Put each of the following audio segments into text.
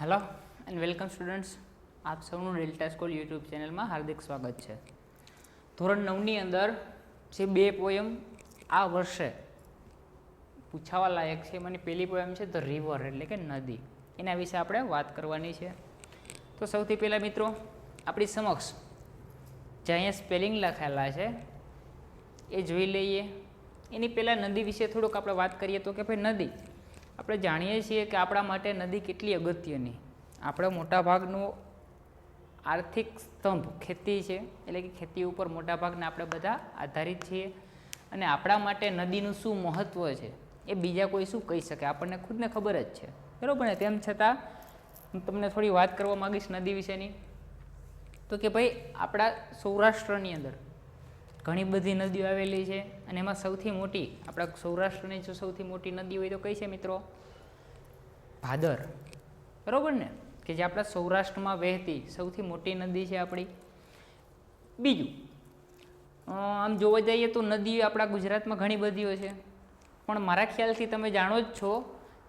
Hello and welcome students, આપ સૌનું delta school YouTube ચેનલમાં હાર્દિક સ્વાગત છે. ધોરણ 9ની અંદર જે બે પોયમ આ વર્ષે પૂછાવા લાયક છે એમાંની પહેલી પોયમ છે ધ રિવર એટલે કે નદી. એના વિશે આપણે વાત કરવાની છે. તો સૌથી પહેલાં મિત્રો આપણી સમક્ષ જે અહીંયા સ્પેલિંગ લખેલા છે એ જોઈ લઈએ. એની પહેલાં નદી વિશે થોડુંક આપણે વાત કરીએ તો કે ભાઈ નદી આપણે જાણીએ છીએ કે આપણા માટે નદી કેટલી અગત્યની. આપણે મોટાભાગનો આર્થિક સ્તંભ ખેતી છે, એટલે કે ખેતી ઉપર મોટાભાગના આપણે બધા આધારિત છીએ. અને આપણા માટે નદીનું શું મહત્ત્વ છે એ બીજા કોઈ શું કહી શકે, આપણને ખુદને ખબર જ છે, બરાબર ને. તેમ છતાં હું તમને થોડી વાત કરવા માગીશ નદી વિશેની. તો કે ભાઈ આપણા સૌરાષ્ટ્રની અંદર ઘણી બધી નદીઓ આવેલી છે અને એમાં સૌથી મોટી આપણા સૌરાષ્ટ્રની જો સૌથી મોટી નદી હોય તો કઈ છે મિત્રો? ભાદર, બરાબર ને, કે જે આપણા સૌરાષ્ટ્રમાં વહેતી સૌથી મોટી નદી છે આપણી. બીજું આમ જોવા જઈએ તો નદી આપણા ગુજરાતમાં ઘણી બધીઓ છે, પણ મારા ખ્યાલથી તમે જાણો જ છો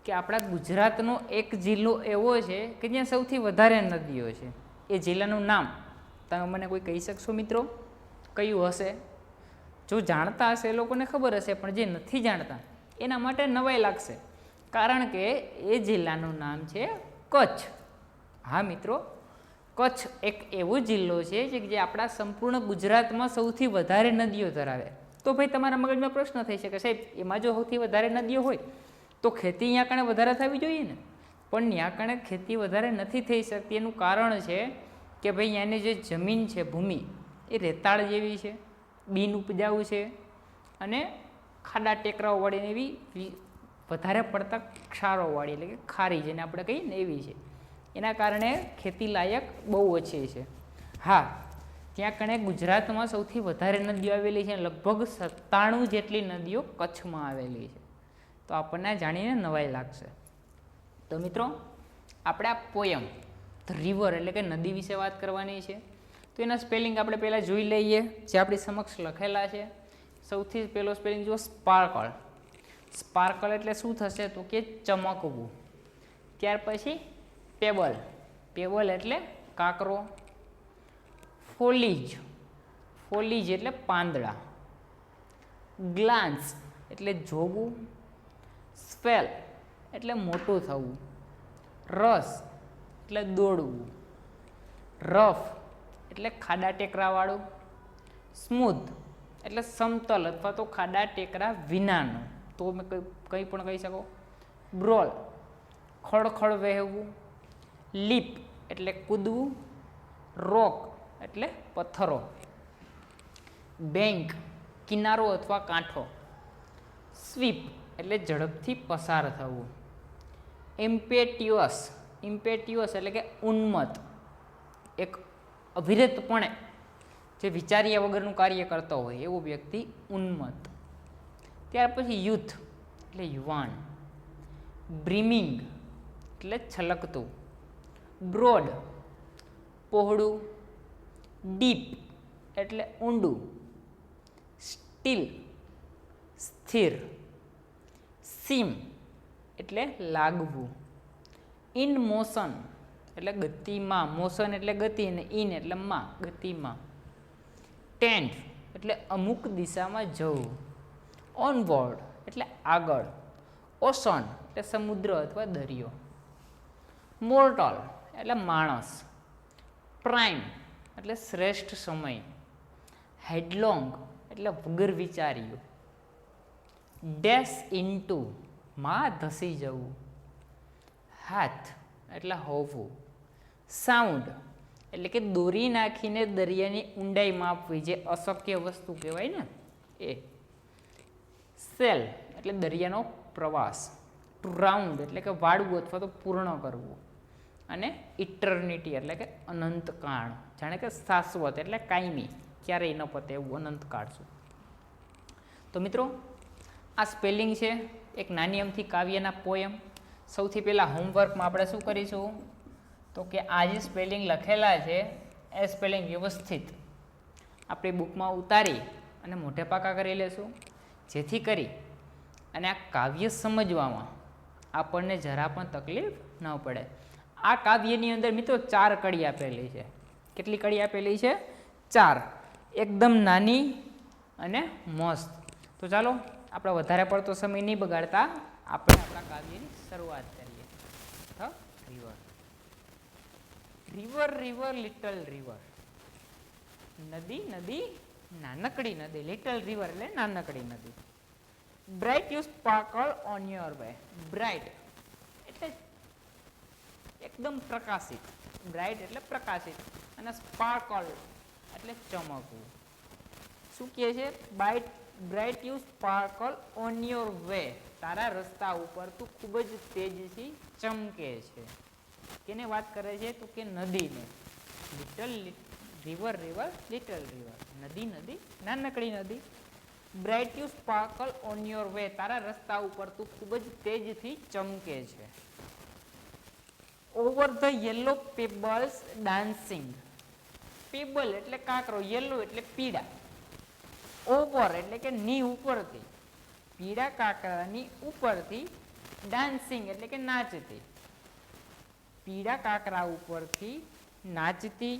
કે આપણા ગુજરાતનો એક જિલ્લો એવો છે કે જ્યાં સૌથી વધારે નદીઓ છે. એ જિલ્લાનું નામ તમે મને કોઈ કહી શકશો મિત્રો? કયું હશે? જો જાણતા હશે એ લોકોને ખબર હશે, પણ જે નથી જાણતા એના માટે નવાઈ લાગશે, કારણ કે એ જિલ્લાનું નામ છે કચ્છ. હા મિત્રો, કચ્છ એક એવો જિલ્લો છે જે આપણા સંપૂર્ણ ગુજરાતમાં સૌથી વધારે નદીઓ ધરાવે. તો ભાઈ તમારા મગજમાં પ્રશ્ન થઈ શકે, સાહેબ એમાં જો સૌથી વધારે નદીઓ હોય તો ખેતી અહીંયા કણે વધારે થવી જોઈએ ને. પણ ત્યાં કણે ખેતી વધારે નથી થઈ શકતી. એનું કારણ છે કે ભાઈ ત્યાંની જે જમીન છે, ભૂમિ, એ રેતાળ જેવી છે, બિન ઉપજાઉ છે અને ખાડા ટેકરાઓવાળી એવી વધારે પડતા ક્ષારોવાળી એટલે કે ખારી જેને આપણે કહીએ ને એવી છે. એના કારણે ખેતી લાયક બહુ ઓછી છે. હા, ત્યાં કણે ગુજરાતમાં સૌથી વધારે નદીઓ આવેલી છે, લગભગ 97 જેટલી નદીઓ કચ્છમાં આવેલી છે. તો આપણને જાણીને નવાઈ લાગશે. તો મિત્રો આપણે આ પોયમ ધ રિવર એટલે કે નદી વિશે વાત કરવાની છે. તો એના સ્પેલિંગ આપણે પહેલાં જોઈ લઈએ જે આપણી સમક્ષ લખેલા છે. સૌથી પહેલો સ્પેલિંગ જુઓ, સ્પાર્કલ. સ્પાર્કલ એટલે શું થશે તો કે ચમકવું. ત્યાર પછી પેબલ. પેબલ એટલે કાંકરો. ફોલીજ. ફોલીજ એટલે પાંદડા. ગ્લાન્સ એટલે જોવું. સ્વેલ એટલે મોટું થવું. રસ એટલે દોડવું. રફ એટલે ખાડા ટેકરાવાળું. સ્મૂથ એટલે સમતલ અથવા તો ખાડા ટેકરા વિનાનું, તો મેં કંઈ પણ કહી શકો. બ્રોલ ખળખળ વહેવું. લીપ એટલે કૂદવું. રોક એટલે પથ્થરો. બેંક કિનારો અથવા કાંઠો. સ્વીપ એટલે ઝડપથી પસાર થવું. ઇમ્પેટ્યુઅસ. ઇમ્પેટ્યુઅસ એટલે કે ઉન્મત્ત, એક અવિરતપણે જે વિચાર્યા વગરનું કાર્ય કરતો હોય એવો વ્યક્તિ ઉન્મત્ત. ત્યાર પછી યુથ એટલે યુવાન. બ્રીમિંગ એટલે છલકતું. બ્રોડ પહોળું. ડીપ એટલે ઊંડું. સ્ટીલ સ્થિર. સીમ એટલે લાગવું. ઇન મોશન એટલે ગતિમાં. મોશન એટલે ગતિ અને ઇન એટલે માં, ગતિમાં. ટેન્ડ એટલે અમુક દિશામાં જવું. ઓનવર્ડ એટલે આગળ. ઓશન એટલે સમુદ્ર અથવા દરિયો. મોર્ટલ એટલે માણસ. પ્રાઇમ એટલે શ્રેષ્ઠ સમય. હેડલોંગ એટલે વગર વિચાર્યું. ડેશ ઇન્ટુ માં ધસી જવું. હાથ એટલે હોવું. સાઉન્ડ એટલે કે દોરી નાખીને દરિયાની ઊંડાઈ માપવી, જે અશક્ય વસ્તુ કહેવાય ને એ. સેલ એટલે દરિયાનો પ્રવાસ. ટુ રાઉન્ડ એટલે કે વાળવું અથવા તો પૂર્ણ કરવું. અને ઇટર્નિટી એટલે કે અનંતકાળ, જાણે કે શાશ્વત એટલે કાયમી, ક્યારેય ન પતે એવું અનંતકાળ શું. તો મિત્રો આ સ્પેલિંગ છે એક નાની અમથી કાવ્યના પોયમ. સૌથી પહેલાં હોમવર્કમાં આપણે શું કરીશું તો કે આ જે સ્પેલિંગ લખેલા છે એ સ્પેલિંગ વ્યવસ્થિત આપણી બુકમાં ઉતારી અને મોઢે પાકા કરી લેશું, જેથી કરી અને આ કાવ્ય સમજવામાં આપણને જરા પણ તકલીફ ન પડે. આ કાવ્યની અંદર મિત્રો 4 કડી આપેલી છે. કેટલી કડી આપેલી છે? 4. એકદમ નાની અને મસ્ત. તો ચાલો આપણે વધારે પડતો સમય નહીં બગાડતા, આપણે આપણા કાવ્યની શરૂઆત કરીએ. River river river little river. નદી નદી નાનકડી નદી. લિટલ રિવર એટલે નાનકડી નદી. Bright you sparkle on your way. Bright એટલે એકદમ પ્રકાશિત. બ્રાઇટ એટલે પ્રકાશિત અને સ્પાર્કલ એટલે ચમકવું. શું કહે છે? Bright you sparkle on your way. તારા રસ્તા ઉપર તું ખૂબ જ તેજથી ચમકે છે. કેને વાત કરે છે? તો કે નદીને. Little river river little river. નદી નદી નાનકડી નદી. Bright you sparkle on your way. તારા રસ્તા ઉપર તું ખૂબ જ તેજથી ચમકે છે. Over the yellow pebbles dancing. Payable એટલે કાંકરો, યલો એટલે પીળા, ઓવર એટલે કે ની ઉપરથી, પીળા કાંકરાની ઉપરથી, ડાન્સિંગ એટલે કે નાચતી, પીળા કાંકરા ઉપરથી નાચતી.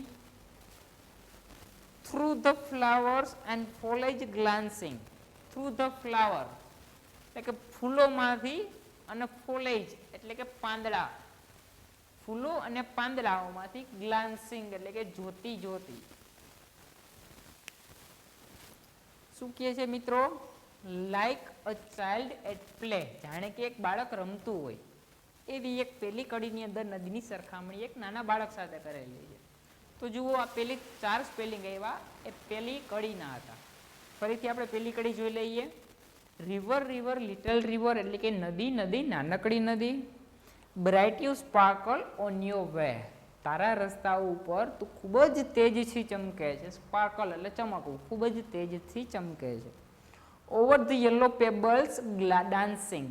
Through the flowers and foliage glancing. Through the flower એટલે કે ફૂલોમાંથી, અને ફોલેજ એટલે કે પાંદડા, ફૂલો અને પાંદડાઓમાંથી, ગ્લાન્સિંગ એટલે કે જોતી જોતી. શું કહે છે મિત્રો? Like a child at play. જાણે કે એક બાળક રમતું હોય એવી એક પેલી કડીની અંદર નદીની સરખામણી એક નાના બાળક સાથે કરેલી છે. તો જુઓ, આ પેલી 4 સ્પેલિંગ આવ્યા એ પેલી કડીના હતા. ફરીથી આપણે પેલી કડી જોઈ લઈએ. રિવર રિવર લિટલ રિવર એટલે કે નદી નદી નાનકડી નદી. Bright you sparkle on your way. તારા રસ્તા ઉપર તું ખૂબ જ તેજથી ચમકે છે. સ્પાર્કલ એટલે ચમકવું, ખૂબ જ તેજથી ચમકે છે. Over the yellow pebbles dancing.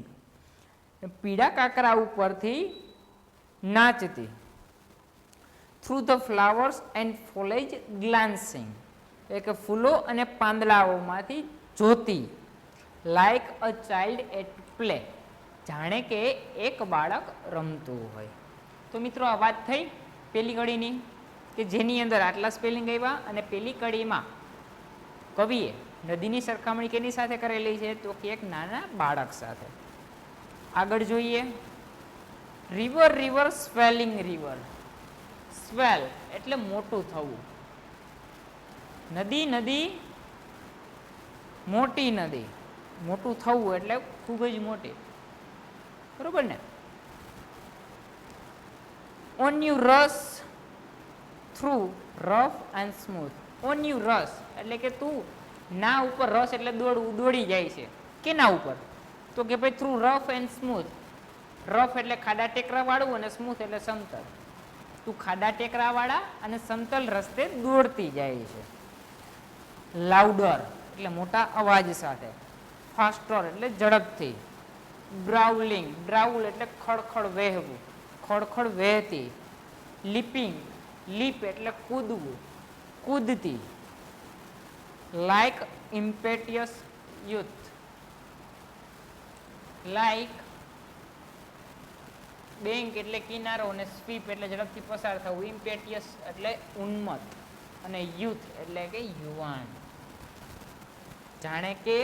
પીળા કાંકરા ઉપરથી નાચતી. Through the flowers and foliage glancing એટલે કે ફૂલો અને પાંદડાઓમાંથી જોતી. Like a child at play. જાણે કે એક બાળક રમતું હોય. તો મિત્રો, આ વાત થઈ પેલી કડીની કે જેની અંદર આટલા સ્પેલિંગ આવ્યા, અને પેલી કડીમાં કવિએ નદીની સરખામણી કેની સાથે કરેલી છે? તો કે એક નાના બાળક સાથે. આગળ જોઈએ. River river swelling river. Swell એટલે મોટું થવું. નદી નદી મોટી નદી. મોટું થવું એટલે ખૂબ જ મોટી, બરોબર ને? ઓન યુ રસ through rough and smooth. On you રસ એટલે કે તું ના ઉપર, રસ એટલે દોડવું, દોડી જાય છે. કેના ઉપર? તો કે ભાઈ through rough and smooth. Rough એટલે ખાડા ટેકરા વાળું, અને સ્મૂથ એટલે સમતલ. તું ખાડા ટેકરા વાળા અને સમતલ રસ્તે દોડતી જાય છે. લાઉડર એટલે મોટા અવાજ સાથે. ફાસ્ટર એટલે ઝડપથી. બ્રાઉલિંગ, બ્રાઉલ એટલે ખડખડ વહેવું, ખડખડ વહેતી. લીપિંગ, લીપ એટલે કૂદવું, કૂદતી. Like impetuous youth. Like bank એટલે કિનારો, અને સ્વીપ એટલે ઝડપથી પસાર થવું. ઇમ્પેટિયસ એટલે ઉન્મત્ત, અને યુથ એટલે કે યુવાન. જાણે કે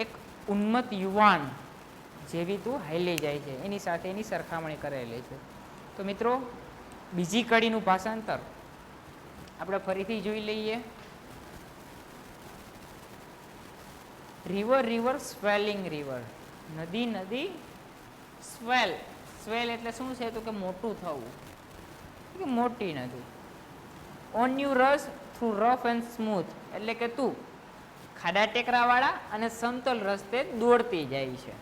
એક ઉન્મત્ત યુવાન જેવી તું હાલી જાય છે, એની સાથે એની સરખામણી કરેલી છે. તો મિત્રો, બીજી કડીનું ભાષાંતર આપણે ફરીથી જોઈ લઈએ. River river swelling river. નદી નદી સ્વેલ. સ્વેલ એટલે શું છે? તો કે મોટું થવું, કે મોટી નદી. ઓન યુ રસ થ્રુ રફ એન્ડ સ્મૂથ એટલે કે તું ખાડા ટેકરાવાળા અને સમતલ રસ્તે દોડતી જાય છે.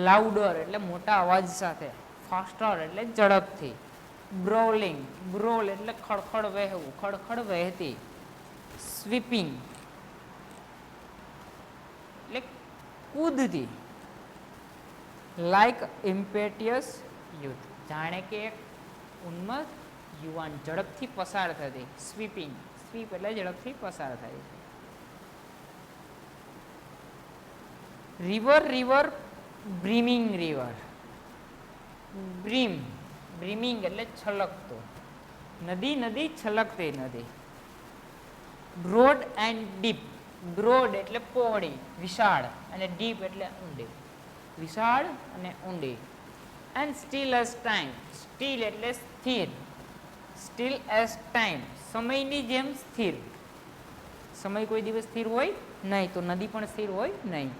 લાઉડર એટલે મોટા અવાજ સાથે. ફાસ્ટર એટલે ઝડપથી. બ્રોલિંગ, બ્રોલ એટલે ખડખડ વહેવું, ખડખડ વહેતી. સ્વીપિંગ એટલે કૂદતી. લાઈક ઇમ્પેટિયસ યુથ જાણે કે એક ઉન્મત્ત યુવાન ઝડપથી પસાર થતી. સ્વીપિંગ, સ્વીપ એટલે ઝડપથી પસાર થાય છે. River river brimming river. Brim, brimming એટલે છલકતો, નદી નદી છલકતી નદી. બ્રોડ એન્ડ ડીપ, બ્રોડ એટલે પહોળી વિશાળ અને ડીપ એટલે ઊંડી, વિશાળ અને ઊંડી. And steel as time, steel એટલે સ્થિર, સ્ટીલ એઝ ટાઈમ સમયની જેમ સ્થિર. સમય કોઈ દિવસ સ્થિર હોય નહીં, તો નદી પણ સ્થિર હોય નહીં.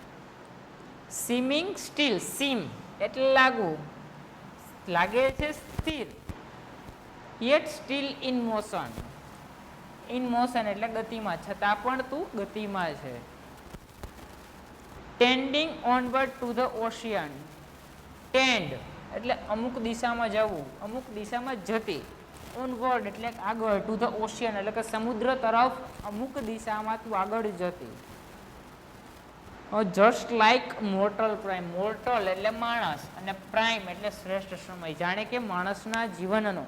સીમિંગ સ્ટીલ, સીમ એટલે લાગવું, લાગે છે સ્થિર. Yet still in motion, in motion એટલે ગતિમાં, છતાં પણ તું ગતિમાં છે. Tending onward to the ocean, tend એટલે અમુક દિશામાં જવું, અમુક દિશામાં જતી. ઓનવર્ડ એટલે આગળ, ટુ ધ ઓશિયન એટલે કે સમુદ્ર તરફ અમુક દિશામાં તું આગળ જતી. Just like mortal prime, mortal એટલે માણસ અને પ્રાઇમ એટલે શ્રેષ્ઠ સમય, જાણે કે માણસના જીવનનો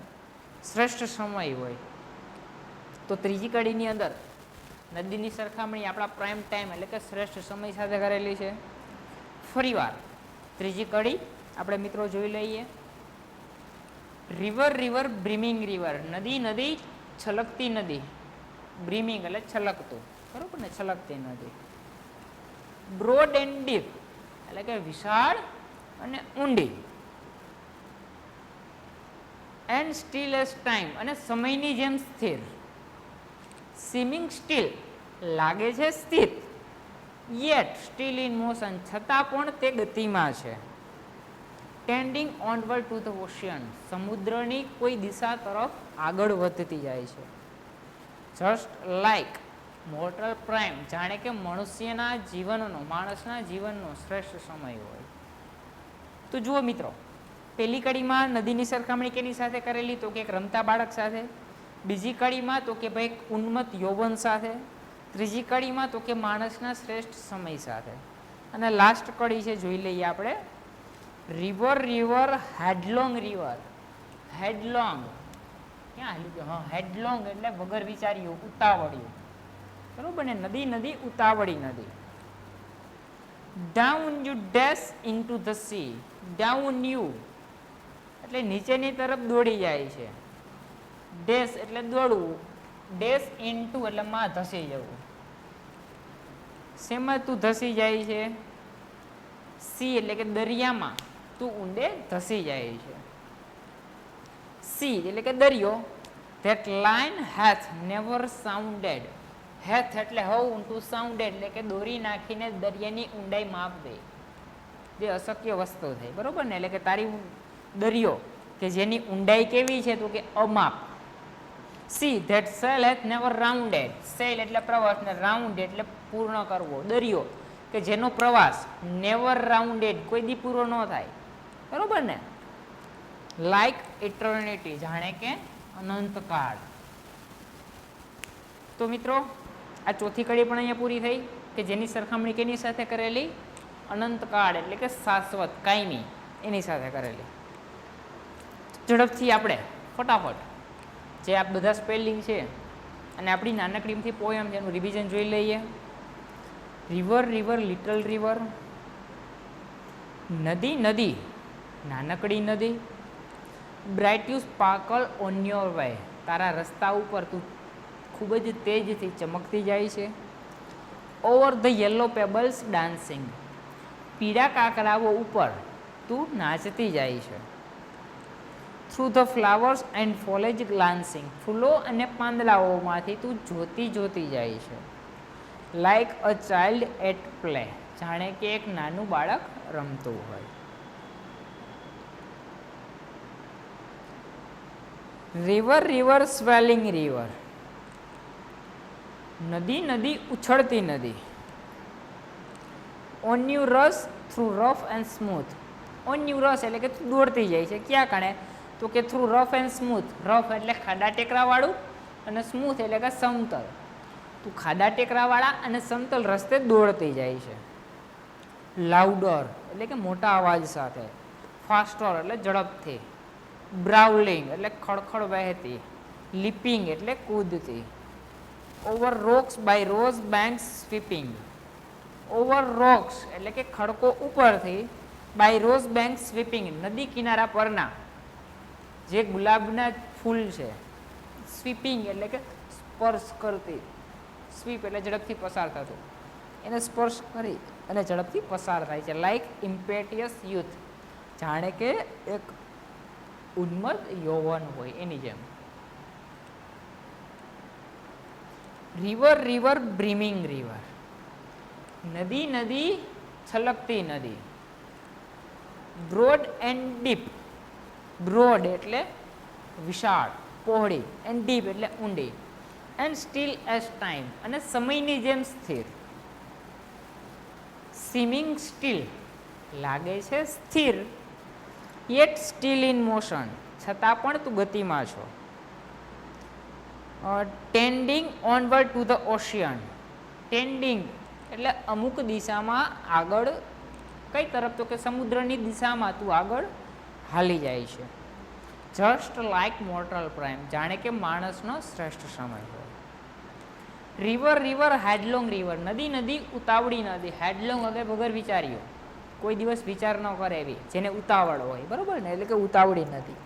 શ્રેષ્ઠ સમય હોય. તો ત્રીજી કડીની અંદર નદીની સરખામણી આપણા પ્રાઇમ ટાઈમ એટલે કે શ્રેષ્ઠ સમય સાથે કરેલી છે. ફરીવાર ત્રીજી કડી આપણે મિત્રો જોઈ લઈએ. રિવર રિવર બ્રીમિંગ રિવર, નદી નદી છલકતી નદી, બ્રીમિંગ એટલે છલકતું, બરોબર ને, છલકતી નદી. બ્રોડ એન્ડ ડીપ એટલે કે વિશાળ અને ઊંડી. એન્ડ સ્ટીલ એઝ ટાઈમ અને સમયની જેમ સ્થિર. સીમિંગ સ્ટીલ લાગે છે સ્થિર. યેટ સ્ટીલ ઇન મોશન છતાં પણ તે ગતિમાં છે. Tending onward to the ocean સમુદ્રની કોઈ દિશા તરફ આગળ વધતી જાય છે. જસ્ટ લાઈક મોર્ટલ પ્રાઇમ જાણે કે મનુષ્યના જીવનનો, માણસના જીવનનો શ્રેષ્ઠ સમય હોય. તો જુઓ મિત્રો, પહેલી કડીમાં નદીની સરખામણી કેની સાથે કરેલી, તો કે એક રમતા બાળક સાથે. બીજી કડીમાં તો કે ભાઈ ઉન્મત્ત યૌવન સાથે. ત્રીજી કડીમાં તો કે માણસના શ્રેષ્ઠ સમય સાથે. અને લાસ્ટ કડી છે, જોઈ લઈએ આપણે. રિવર રિવર હેડલોંગ રિવર, હેડલોંગ ક્યાં હાલ્યું કે, હા હેડલોંગ એટલે વગર વિચાર્યું, ઉતાવળ્યું, બરોબર ને, નદી નદી ઉતાવળી નદી. Down you dash into the C, down you એટલે નીચેની તરફ દોડી જાય છે. ડેશ એટલે દોડવું, ડેશ ઇનટુ એટલે માં ધસી જવું. શેમાં તું ધસી જાય છે? સી એટલે કે દરિયામાં તું ઊંડે ધસી જાય છે. સી એટલે કે દરિયો. ધેટ લાઇન હેથ નેવર સાઉન્ડેડ, હેથ એટલે હાઉ ટુ સાઉન્ડેડ એટલે કે દોરી નાખીને દરિયાની ઊંડાઈ માપવી, જે અશક્ય વસ્તુ થઈ, બરોબર ને. એટલે કે તારી દરિયો કે જેની ઊંડાઈ કેવી છે, તો કે અમાપ. Sea that sail hath never rounded, sail એટલે પ્રવાસ ને રાઉન્ડ એટલે પૂર્ણ કરવો. દરિયો કે જેનો પ્રવાસ નેવર રાઉન્ડેડ કોઈ દી પૂરો ન થાય, બરોબર ને. લાઈક ઇટર્નિટી જાણે કે અનંતકાળ. તો મિત્રો આ ચોથી કડી પણ અહીંયા પૂરી થઈ કે જેની સરખામણી કેની સાથે કરેલી, અનંતકાળ એટલે કે શાશ્વત કાયમી એની સાથે કરેલી. ઝડપથી આપણે ફટાફટ જે આ બધા સ્પેલિંગ છે અને આપણી નાનકડીથી પોયમ છે એનું રિવિઝન જોઈ લઈએ. રિવર રિવર લિટલ રિવર, નદી નદી નાનકડી નદી. Bright you sparkle on your way, તારા રસ્તા ઉપર તું ખૂબ જ તેજથી ચમકતી જાય છે. Over the yellow pebbles dancing, પીળા કાંકરાઓ ઉપર તું નાચતી જાય છે. Through the flowers and foliage glancing, ફૂલો અને પાંદડાઓમાંથી તું જોતી જોતી જાય છે. Like a child at play, જાણે કે એક નાનું બાળક રમતું હોય. રિવર રિવર સ્વેલિંગ રિવર, નદી નદી ઉછળતી નદી. ઓન યુ રસ through rough and smooth, on you રસ એટલે કે તું દોડતી જાય છે. ક્યાં કારણે, તો કે through rough and smooth. Rough એટલે ખાડા ટેકરાવાળું અને સ્મૂથ એટલે કે સમતલ. તું ખાડા ટેકરાવાળા અને સમતલ રસ્તે દોડતી જાય છે. લાઉડર એટલે કે મોટા અવાજ સાથે. ફાસ્ટર એટલે ઝડપથી. બ્રાઉલિંગ એટલે ખડખડ વહેતી. લીપિંગ એટલે કૂદતી. Over rocks by rose banks sweeping, over rocks એટલે કે ખડકો ઉપરથી, બાય રોઝ બેંક સ્વીપિંગ, નદી કિનારા પરના જે ગુલાબના ફૂલ છે, સ્વીપિંગ એટલે કે સ્પર્શ કરતી, સ્વીપ એટલે ઝડપથી પસાર થતું, એને સ્પર્શ કરી અને ઝડપથી પસાર થાય છે. લાઈક ઇમ્પેટિયસ યુથ, જાણે કે એક ઉન્મત્ત યૌવન હોય એની જેમ. રિવર રિવર બ્રીમિંગ રિવર, નદી નદી છલકતી નદી. બ્રોડ એન્ડ ડીપ, બ્રોડ એટલે વિશાળ પહોળી, એન્ડ ડીપ એટલે ઊંડી, એન્ડ સ્ટીલ એઝ ટાઈમ અને સમયની જેમ સ્થિર. સીમિંગ સ્ટીલ, લાગે છે સ્થિર, યેટ સ્ટીલ ઇન મોશન, છતાં પણ તું ગતિમાં છો. Tending onward to the ocean, tending એટલે અમુક દિશામાં આગળ, કઈ તરફ, તો કે સમુદ્રની દિશામાં તું આગળ હાલી જાય છે. જસ્ટ લાઇક મોર્ટલ પ્રાઇમ, જાણે કે માણસનો શ્રેષ્ઠ સમય હોય. રિવર રિવર હેડલોંગ રિવર, નદી નદી ઉતાવળી નદી. હેડલોંગ વગર વિચાર્યો, કોઈ દિવસ વિચાર ન કરે એવી, જેને ઉતાવળ હોય, બરોબર ને, એટલે કે ઉતાવળી નદી.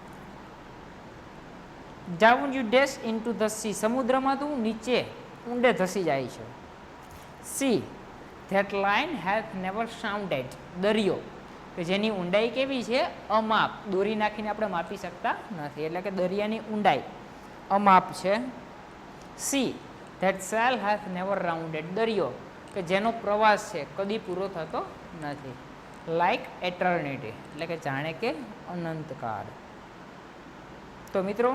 Down you dash into the sea, સમુદ્રમાં તું નીચે ઊંડે ધસી જાય છે. Sea that line has never sounded, દરિયો કે જેની ઊંડાઈ કેવી છે, અમાપ, દોરી નાખીને આપણે માપી શકતા નથી, એટલે કે દરિયાની ઊંડાઈ અમાપ છે. Sea that cell has never rounded, દરિયો કે જેનો પ્રવાસ છે કદી પૂરો થતો નથી. લાઈક એટર્નિટી, એટલે કે જાણે કે અનંતકાળ. તો મિત્રો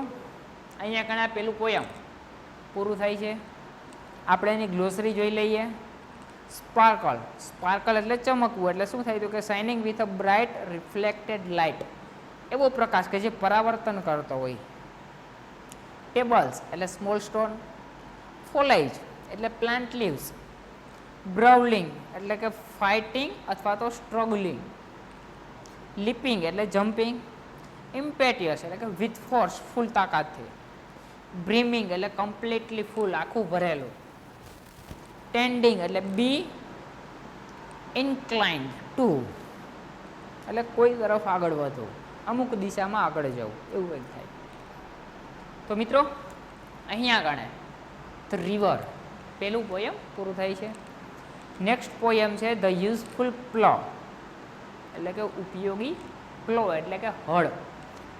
અહીંયા કણા પેલું પોયમ પૂરું થાય છે. આપણે એની ગ્લોસરી જોઈ લઈએ. સ્પાર્કલ, સ્પાર્કલ એટલે ચમકવું, એટલે શું થાય તો કે shining with a bright reflected light, એવો પ્રકાશ કે જે પરાવર્તન કરતો હોય. ટેબલ્સ એટલે સ્મોલ સ્ટોન. ફોલાઇજ એટલે પ્લાન્ટ લીવ્સ. બ્રાઉલિંગ એટલે કે ફાઇટિંગ અથવા તો સ્ટ્રગલિંગ. લીપિંગ એટલે જમ્પિંગ. ઇમ્પેટિયસ એટલે કે વિથ ફોર્સ, ફૂલ તાકાતથી. બ્રીમિંગ એટલે કમ્પ્લીટલી ફૂલ, આખું ભરેલું. ટેન્ડિંગ એટલે બી ઇન્ક્લાઇન્ડ ટુ, એટલે કોઈ તરફ આગળ વધવું, અમુક દિશામાં આગળ જવું, એવું કંઈક થાય. તો મિત્રો અહીંયા આગળ ધ રિવર પેલું પોયમ પૂરું થાય છે. નેક્સ્ટ પોયમ છે ધ યુઝફુલ પ્લો, એટલે કે ઉપયોગી પ્લો એટલે કે હળ.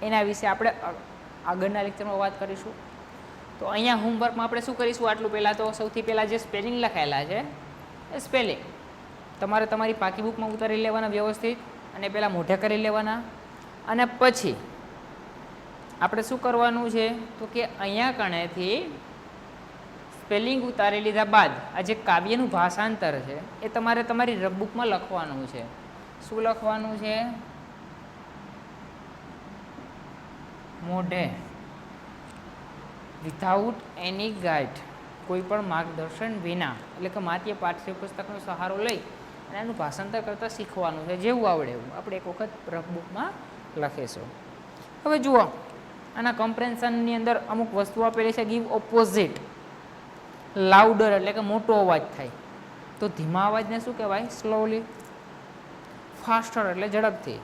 એના વિશે આપણે આગળના લેક્ચરમાં વાત કરીશું. તો અહીંયા હોમવર્કમાં આપણે શું કરીશું, આટલું પહેલાં તો સૌથી પહેલાં જે સ્પેલિંગ લખાયેલા છે એ સ્પેલિંગ તમારે તમારી પાકી બુકમાં ઉતારી લેવાના વ્યવસ્થિત, અને પહેલાં મોઢે કરી લેવાના. અને પછી આપણે શું કરવાનું છે તો કે અહીંયા કણેથી સ્પેલિંગ ઉતારી લીધા બાદ આ જે કાવ્યનું ભાષાંતર છે એ તમારે તમારી રફબુકમાં લખવાનું છે. શું લખવાનું છે? મોઢે, વિધાઉટ એની ગાઈડ, કોઈ પણ માર્ગદર્શન વિના, એટલે કે માત્ર પાઠ્યપુસ્તકનો સહારો લઈ અને એનું ભાષાંતર કરતાં શીખવાનું છે. જેવું આવડે એવું આપણે એક વખત રફબુકમાં લખીશું. હવે જુઓ, આના કમ્પ્રેન્શનની અંદર અમુક વસ્તુ આપેલી છે. ગીવ ઓપોઝિટ, લાઉડર એટલે કે મોટો અવાજ થાય, તો ધીમા અવાજને શું કહેવાય? સ્લોલી. ફાસ્ટર એટલે ઝડપથી,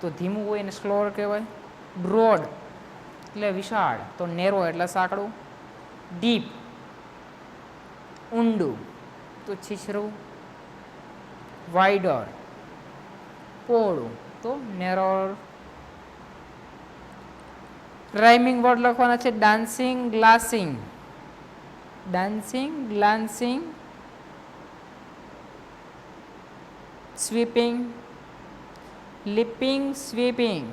તો ધીમું હોય એને સ્લોઅર કહેવાય. બ્રોડ એટલે વિશાળ, તો નેરો એટલે સાંકડું. ડીપ ઊંડું, તો છીછરું. વાઇડર પહોળું, તો નેરોર. રાઇમિંગ વર્ડ લખવાના છે. Dancing, glancing. Dancing, glancing. Sweeping, leaping, sweeping.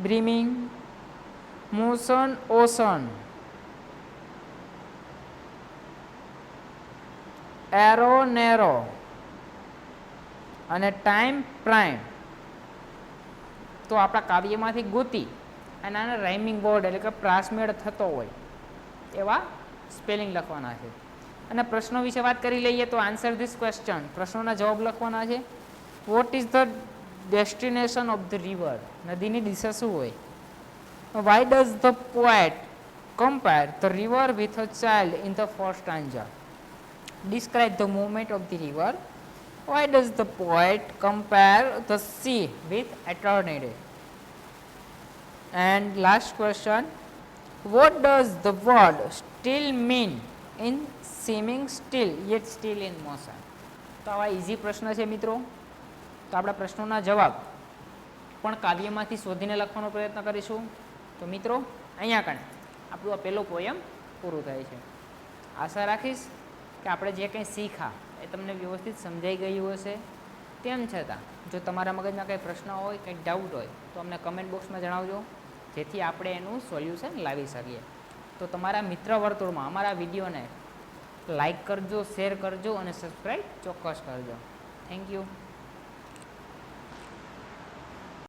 Brimming, motion, ocean. Arrow, narrow. અને ટાઈમ, પ્રાઇમ. તો આપણા કાવ્યમાંથી ગોતી અને આના રાઇમિંગ વર્ડ એટલે કે પ્રાસમેળ થતો હોય એવા સ્પેલિંગ લખવાના છે. અને પ્રશ્નો વિશે વાત કરી લઈએ તો આન્સર ધીસ ક્વેશ્ચન, પ્રશ્નોના જવાબ લખવાના છે. What is the destination of the river, નદીની દિશા શું હોય? Why does the poet compare the river with a child in the first stanza? Describe the movement of the river Why does the poet compare the sea with eternity? And last question, what does the word still mean in seeming still yet still in motion? તો આવા easy પ્રશ્ન છે મિત્રો. તો આપણા પ્રશ્નોના જવાબ પણ કાવ્યમાંથી શોધીને લખવાનો પ્રયત્ન કરીશું. તો મિત્રો અહીંયા કણે આપણું આ પહેલો પોયમ પૂરું થાય છે. આશા રાખીશ કે આપણે જે કંઈ શીખ્યા એ તમને વ્યવસ્થિત સમજાઈ ગયું હશે. તેમ છતાં જો તમારા મગજમાં કંઈ પ્રશ્ન હોય, કંઈક ડાઉટ હોય તો અમને કમેન્ટ બોક્સમાં જણાવજો, જેથી આપણે એનું સોલ્યુશન લાવી શકીએ. તો તમારા મિત્ર વર્તુળમાં અમારા વિડીયોને લાઈક કરજો, શેર કરજો અને સબસ્ક્રાઈબ ચોક્કસ કરજો. Thank you.